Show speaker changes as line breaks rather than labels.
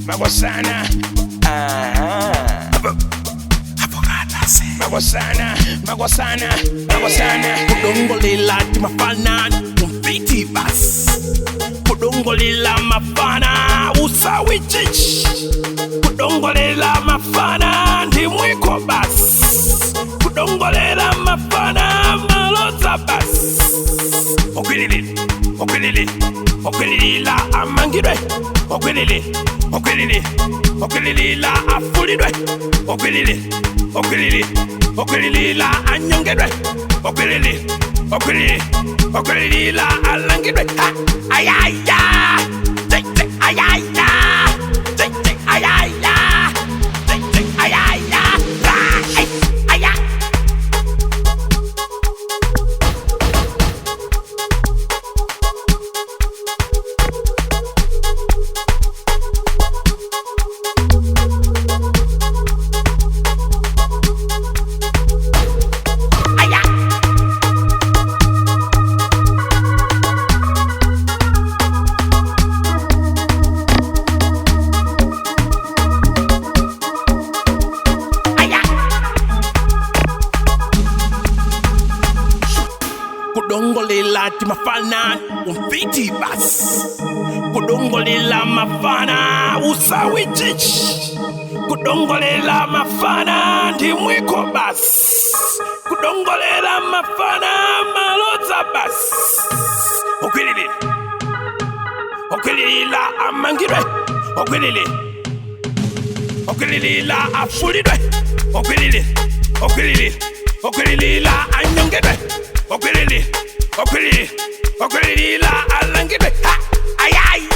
Magosana, Magosana.
Kudongolila timafana kumfiti bas. Kudongolila mafana usawi chich. Kudongolila mafana ndimwiko bas. Kudongolila mafana malota bas. Okwililila amangidwe. Okwililila afulidwe. Okwililila anyongedwe. Okwililila alangidwe. Ayaya, ayaya, ayaya, ayaya, ayaya. Kudongolila timafana umfiti bas. Kudongolila mafana usawi chich. Kudongolila mafana ndimwiko bas. Kudongolila mafana malota bas. Okwililila amangidwe. Okwililila afulidwe. Okwililila anyongedwe. Okwililila alangidwe. Ayaya.